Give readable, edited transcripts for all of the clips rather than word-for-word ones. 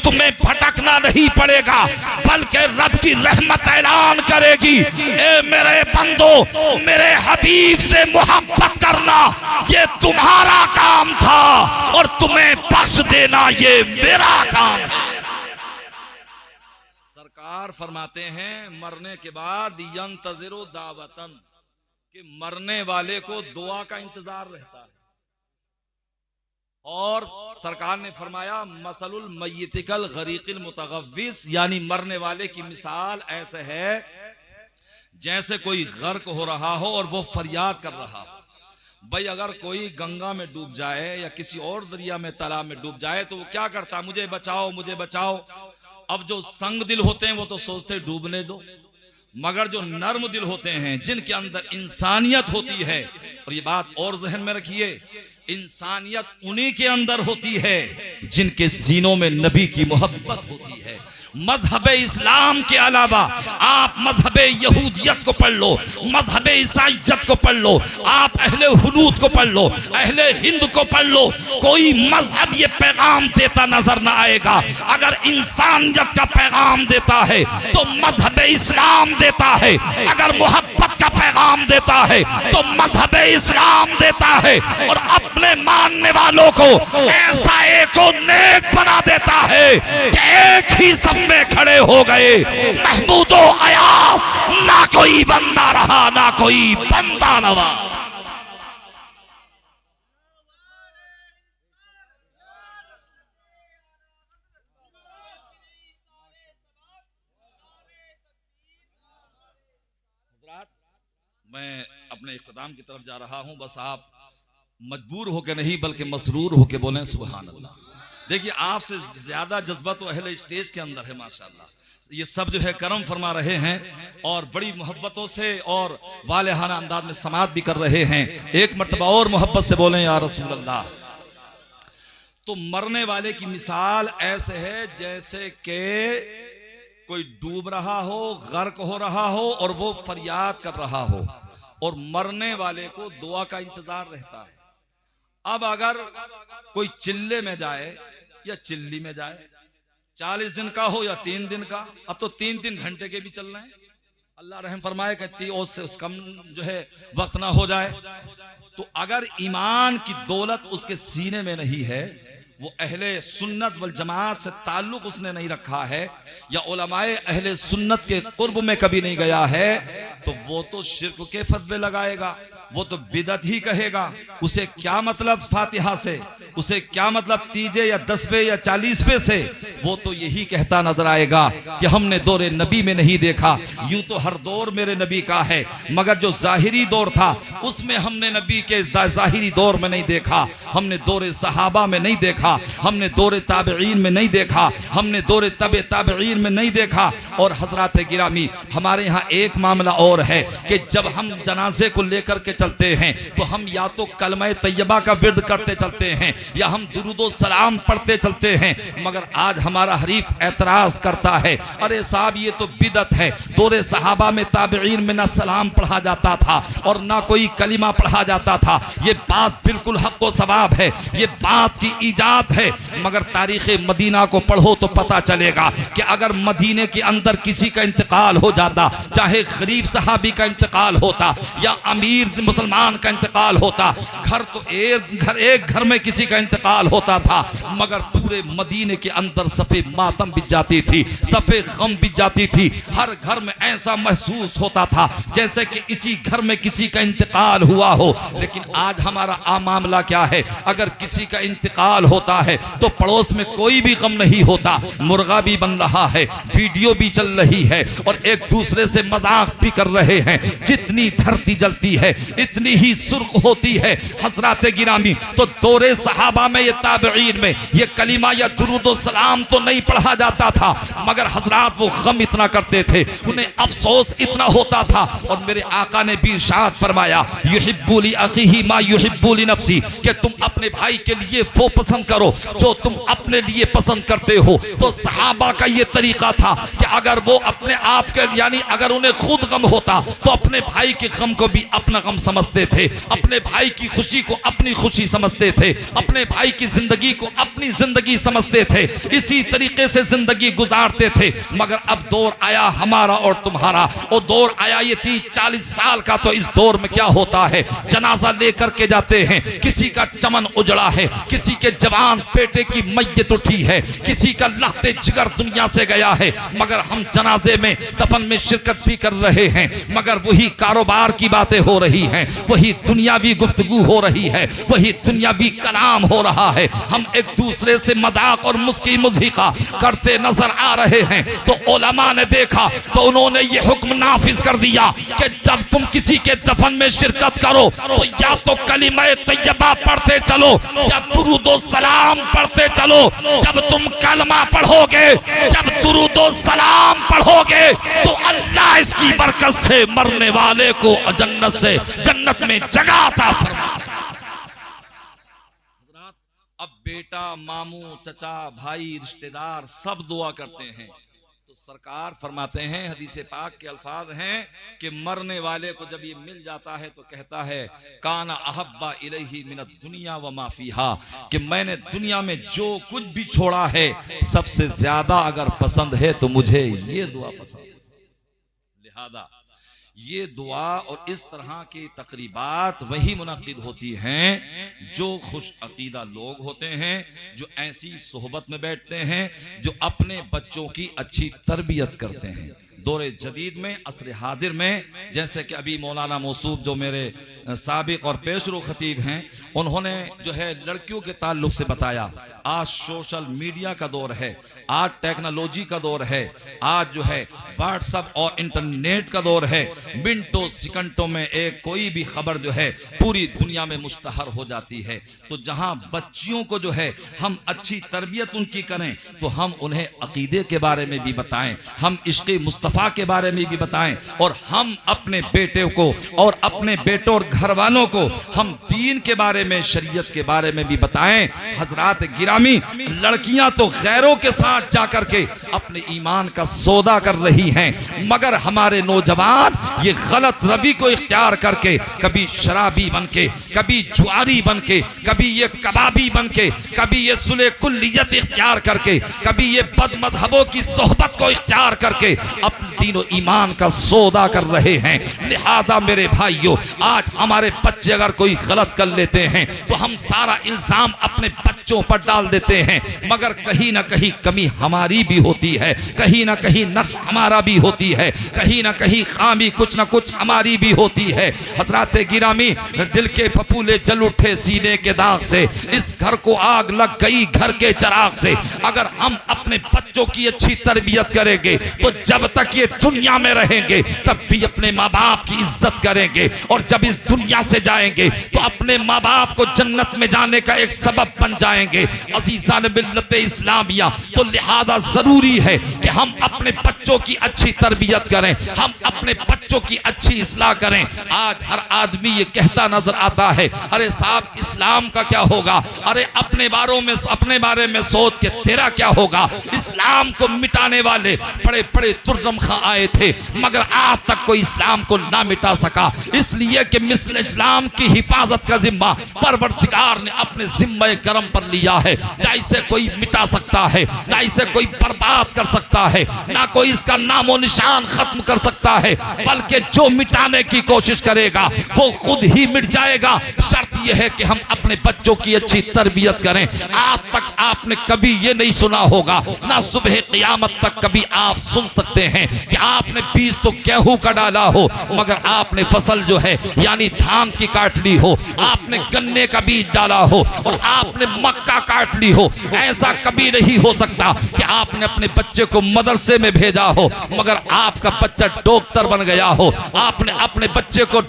तुम्हें भटकना नहीं पड़ेगा, बल्कि रब की रहमत ऐलान करेगी, ए मेरे बंदो, मेरे हबीब से मोहब्बत करना ये तुम्हारा काम था और तुम्हें बख्श देना ये मेरा काम है। सरकार फरमाते हैं मरने के बाद यंतज़िरु दावतन, कि मरने वाले को दुआ का इंतजार रहता है। और सरकार ने फरमाया मसलुल मय्यतिकल गरीकिल मुतगव्विस, यानी मरने वाले की मिसाल ऐसे है जैसे कोई गर्क हो रहा हो और वो फरियाद कर रहा हो। भाई अगर कोई गंगा में डूब जाए या किसी और दरिया में तालाब में डूब जाए तो वो क्या करता, मुझे बचाओ मुझे बचाओ। अब जो संग दिल होते हैं वो तो सोचते डूबने दो, मगर जो नर्म दिल होते हैं जिनके अंदर इंसानियत होती है, और ये बात और जहन में रखिए, इंसानियत उन्हीं के अंदर होती है जिनके सीनों में नबी की मोहब्बत होती है। मजहब इस्लाम के अलावा आप मजहब यहूदियत को पढ़ लो, मजहब ईसाईयत को पढ़ लो, आप अहले हुनूद को पढ़ लो, अहले हिंद को पढ़ लो, कोई मजहब ये पैगाम देता नजर ना आएगा। अगर इंसानियत का पैगाम देता है तो मजहब इस्लाम देता है, अगर मोहब्बत का पैगाम देता है तो मजहब इस्लाम देता है, और अपने मानने वालों को ऐसा एक नेक बना देता है कि एक ही सब में खड़े हो गए। महमूदो अयाज, ना कोई बंदा रहा ना कोई बंदा नवा। मैं अपने इख्तिताम की तरफ जा रहा हूं, बस आप मजबूर होके नहीं बल्कि मसरूर होके बोलें सुभान अल्लाह। देखिए आपसे ज्यादा जज्बा तो अहले स्टेज के अंदर है माशाल्लाह। ये सब जो है करम फरमा रहे हैं और बड़ी मोहब्बतों से और वालेहाना अंदाज में समात भी कर रहे हैं। एक मर्तबा और मोहब्बत से बोलें या रसूल अल्लाह। तो मरने वाले की मिसाल ऐसे है जैसे कि कोई डूब रहा हो, गर्क हो रहा हो और वो फरियाद कर रहा हो, और मरने वाले को दुआ का इंतजार रहता है। अब अगर कोई चिल्ले में जाए या चिल्ली में जाए, 40 दिन का हो या 3 दिन का, अब तो 3-3 घंटे के भी चल रहे हैं। अल्लाह रहम फरमाए कि उससे कम जो है वक्त ना हो जाए। तो अगर ईमान की दौलत उसके सीने में नहीं है, वो अहले सुन्नत वल जमात से ताल्लुक उसने नहीं रखा है, या उलमाए अहले सुन्नत के कुर्ब में कभी नहीं गया है, तो वो तो शिर्क के फतवे लगाएगा, वो तो बिदअत ही कहेगा। उसे क्या मतलब फातिहा से, उसे क्या मतलब तीजे या 10वें या 40वें से, वो तो यही कहता नजर आएगा कि हमने दौरे नबी में नहीं देखा। यूं तो हर दौर मेरे नबी का है, मगर जो जाहिरी दौर था उसमें हमने नबी के जाहिरी दौर में नहीं देखा, हमने दौरे सहाबा में नहीं देखा, हमने दौरे ताबईन में नहीं देखा, हमने दौरे तबे ताबईन में नहीं देखा। और हजरात गिरामी, हमारे यहाँ एक मामला और है कि जब हम जनाजे को लेकर के चलते हैं तो हम या तो कलमा तैयबा का विर्द करते चलते हैं या हम दुरूदो सलाम पढ़ते चलते हैं। मगर आज हमारा हरीफ एतराज करता है, अरे साहब ये तो बिदअत है, दौरे सहाबा में ताबईन में ना सलाम पढ़ा जाता था और ना कोई कलिमा पढ़ा जाता था। ये बात बिल्कुल हक व सवाब है, ये बात की इजाद है। मगर तारीख़ मदीना को पढ़ो तो पता चलेगा कि अगर मदीने के अंदर किसी का इंतकाल हो जाता, चाहे गरीब सहाबी का इंतकाल होता या अमीर मुसलमान का इंतकाल होता, घर तो एक घर में किसी का इंतकाल होता था, मगर पूरे मदीने के अंदर सफ़े मातम बिछ जाती थी, सफ़े गम बिछ जाती थी। हर घर में ऐसा महसूस होता था जैसे कि इसी घर में किसी का इंतकाल हुआ हो। लेकिन आज हमारा मामला क्या है, अगर किसी का इंतकाल होता है तो पड़ोस में कोई भी गम नहीं होता, मुर्गा भी बन रहा है, वीडियो भी चल रही है और एक दूसरे से मजाक भी कर रहे हैं। जितनी धरती जलती है इतनी ही सुर्ख होती है। हजरात गिरामी, तो दौरे सहाबा में ये ताबईन में ये कलिमा या दुरूद सलाम तो नहीं पढ़ा जाता था, मगर हजरात वो गम इतना करते थे, उन्हें अफसोस इतना होता था। और मेरे आका ने भी इरशाद फरमाया, युहिब्बु ली अखीही मा युहिब्बु ली नफ्सी, कि तुम अपने भाई के लिए वो पसंद करो जो तुम अपने लिए पसंद करते हो। तो सहाबा का ये तरीका था कि अगर वो अपने आप के यानी अगर उन्हें खुद गम होता तो अपने भाई के गम को भी अपना गम समझते थे, अपने भाई की खुशी को अपनी खुशी समझते थे, अपने भाई की जिंदगी को अपनी जिंदगी समझते थे, इसी तरीके से जिंदगी गुजारते थे। मगर अब दौर आया हमारा और तुम्हारा, और दौर आया ये 30-40 साल का, तो इस दौर में क्या होता है, जनाजा लेकर के जाते हैं, किसी का चमन उजड़ा है, किसी के जवान बेटे की मैयत उठी है, किसी का लहते जिगर दुनिया से गया है, मगर हम जनाजे में दफन में शिरकत भी कर रहे हैं, मगर वही कारोबार की बातें हो रही हैं, वही दुनियावी गुफ्तगू हो रही है, वही दुनियावी कलाम हो रहा है। हम एक दूसरे से मजाक और मुस्की मुज़ीक़ा करते नजर आ रहे हैं। तो उलमा ने देखा तो उन्होंने ये हुक्म नाफिज कर दिया कि जब तुम किसी के दफन में शिरकत करो तो या तो कलिमा तैयबा पढ़ते चलो या दुरूद सलाम पढ़ते चलो। जब तुम कलमा पढ़ोगे, जब दुरूद सलाम पढ़ोगे, तो अल्लाह इसकी बरकत से मरने वाले को जन्नत में जगह अता फरमाएगा। अब बेटा, मामू, चचा, भाई, रिश्तेदार सब दुआ करते हैं, तो सरकार फरमाते हैं, हदीस पाक के अल्फाज हैं कि मरने वाले को जब ये मिल जाता है तो कहता है काना अहब्बा इलैहि मिनद दुनिया व मा फीहा, कि मैंने दुनिया में जो कुछ भी छोड़ा है सबसे ज्यादा अगर पसंद है तो मुझे ये दुआ पसंद है। लिहाजा ये दुआ और इस तरह की तकरीबात वही मुनक्किद होती हैं जो खुश अकीदा लोग होते हैं, जो ऐसी सोहबत में बैठते हैं, जो अपने बच्चों की अच्छी तरबियत करते हैं। दौरे जदीद में, असर हादिर में, जैसे कि अभी मौलाना मौसूफ जो मेरे साबिक और पेशरो खतीब हैं, उन्होंने जो है लड़कियों के ताल्लुक से बताया, आज सोशल मीडिया का दौर है, आज टेक्नोलॉजी का दौर है, आज जो है व्हाट्सएप और इंटरनेट का दौर है। मिनटों सेकंडों में एक कोई भी खबर जो है पूरी दुनिया में मुश्तहर हो जाती है। तो जहां बच्चियों को जो है हम अच्छी तरबियत उनकी करें, तो हम उन्हें अकीदे के बारे में भी बताएं, हम इश्क़ मुस्तफ़ा के बारे में भी बताएं, और हम अपने बेटे को और अपने बेटों और घर वालों को हम दीन के बारे में, शरीयत के बारे में भी बताएं। हजरात गिरामी, लड़कियां तो गैरों के साथ जाकर के अपने ईमान का सौदा कर रही हैं, मगर हमारे नौजवान ये गलत रवि को इख्तियार करके कभी शराबी बनके, कभी जुआरी बनके, कभी ये कबाबी बनके, कभी ये सुले कुल्लियत इख्तियार करके, कभी ये बदमज़हबों की सोहबत को इख्तियार करके अपने दीन और ईमान का सौदा कर रहे हैं। लिहाजा मेरे भाइयों, आज हमारे बच्चे अगर कोई गलत कर लेते हैं तो हम सारा इल्जाम अपने बच्चों पर डाल देते हैं, मगर कहीं ना कहीं कमी हमारी भी होती है, कहीं ना कहीं नक्स हमारा भी होती है, कहीं ना कहीं खामी कुछ ना कुछ हमारी भी होती है। हजरात गिरामी, दिल के फपूले जल उठे सीने के दाग से, इस घर को आग लग गई घर के चिराग से। अगर हम अपने बच्चों की अच्छी तरबियत करेंगे तो जब तक ये दुनिया में रहेंगे तब भी अपने माँ बाप की इज्जत करेंगे, और जब इस दुनिया से जाएंगे तो अपने माँ बाप को जन्नत में जाने का एक सबब बन जाएंगे। अजीज़ान मिल्लत इस्लामिया, तो लिहाजा जरूरी है कि हम अपने बच्चों की अच्छी तरबियत करें, हम अपने बच्चों की अच्छी इस्लाह करें। आज हर आदमी ये कहता नजर आता है, अरे साहब इस्लाम का क्या होगा, अरे अपने बारे में सोच के तेरा क्या होगा। इस्लाम को मिटाने वाले बड़े बड़े तुर्रम खां आए थे, मगर आज तक कोई इस्लाम को ना मिटा सका, इसलिए कि मिस्ल इस्लाम की हिफाजत का जिम्मा परवरदिगार ने अपने जिम्मे करम पर लिया है। ना इसे कोई मिटा सकता है, ना इसे कोई बर्बाद कर सकता है, ना कोई इसका नामो निशान खत्म कर सकता है, बल्कि जो मिटाने की कोशिश करेगा वो खुद ही मिट जाएगा। शर्त यह है कि हम अपने बच्चों की अच्छी तरबियत करें। आज तक आपने कभी ये नहीं सुना होगा, ना सुबह क़यामत तक कभी आप सुन सकते हैं कि आपने बीज तो गेहूं का डाला हो, मगर आपने फसल जो है यानी धान की काट ली हो, आपने गन्ने का बीज डाला हो और आपने मक्का काट ली हो। ऐसा कभी नहीं हो सकता कि आपने अपने बच्चे को मदरसे में भेजा हो मगर आपका बच्चा डॉक्टर बन गया हो, आपने अपने बच्चे को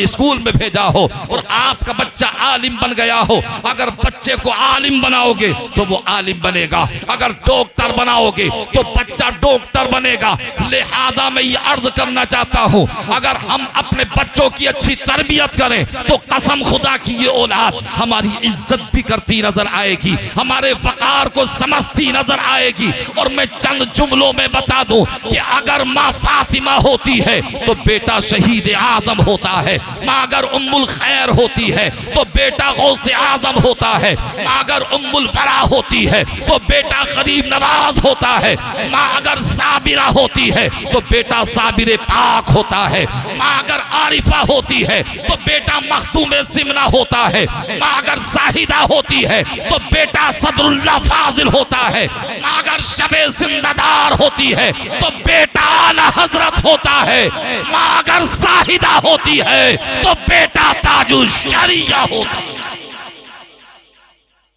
स्कूल में भेजा हो और आपका बच्चा आलिम बन गया हो। अगर बच्चे को आलिम बनाओगे तो वो आलिम बनेगा, अगर डॉक्टर बनाओगे तो बच्चा डॉक्टर बनेगा। लिहाजा मैं ये अर्ज करना चाहता हूँ, अगर हम अपने बच्चों की अच्छी तरबियत करें तो कसम खुदा की ये औलाद हमारी इज्जत भी करती नजर आएगी, हमारे वकार को समझती नजर आएगी। और मैं चंद जुमलों में बता दूं कि अगर माँ फातिमा होती है तो बेटा शहीद आजम होता है, माँ अगर उम्मुल खैर होती है तो बेटा गौसे आजम होता है, माँ अगर उम्मुल वरा होती है तो बेटा गरीब नवाज होता है, माँ अगर साबिरा होती है तो बेटा साबिर पाक होता है, माँ अगर आरिफा होती है तो बेटा मखतूम सिमना होता है, माँ अगर साहिदा होती है तो बेटा सदरुल्लाह फाजिल होता है, माँ अगर शबे जिंदादार होती है तो बेटा आला हजरत होता है, माँ अगर साहिदा होती है तो बेटा ताजुल शरिया होता है।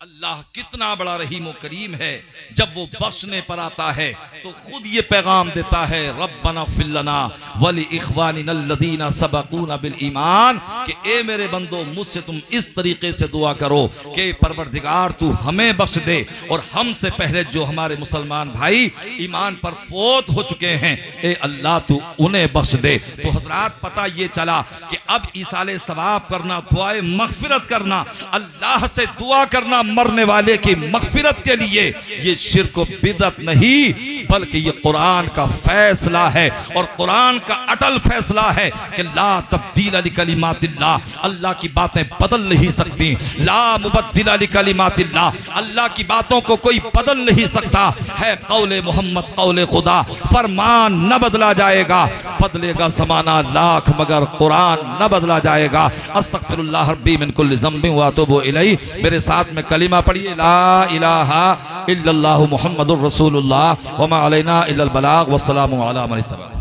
अल्लाह कितना बड़ा रहीम और करीम है, जब वो बख्शने पर आता है तो खुद ये पैगाम देता है, रब्बना फिर लना वली इख्वानिना अल्लज़ीना सबक़ूना बिल ईमान, कि ए मेरे बंदो मुझसे तुम इस तरीके से दुआ करो कि परवरदिगार तू हमें बख्श दे और हमसे पहले जो हमारे मुसलमान भाई ईमान पर फोत हो चुके हैं, ए अल्लाह तू उन्हें बख्श दे। तो हजरात पता ये चला कि अब ईसाले सवाब करना, दुआए मगफिरत करना, अल्लाह से दुआ करना मरने वाले की मगफिरत के लिए, ये शिर्क व बिदअत नहीं बल्कि ये कुरान का फैसला है और कुरान का अटल फैसला है कि ला तब्दील लिकलिमातिल्लाह, अल्लाह की बातें बदल नहीं सकती, ला मुबद्दिल लिकलिमातिल्लाह, अल्लाह की बातों को कोई बदल नहीं सकता है। कौले मोहम्मद कौले खुदा, फरमान न बदला जाएगा, बदलेगा ज़माना लाख मगर कुरान न बदला जाएगा। अस्तगफिरुल्लाह रब्बी मिन कुल्लि ज़ंबिन व अतूबु इलैहि, मेरे साथ में कलिमा पढ़िए, ला इलाहा इल्लल्लाहु मुहम्मदुर रसूलुल्लाह व मा अलैना इल्लल बलाग वस्सलामु अला मन इत्तबा।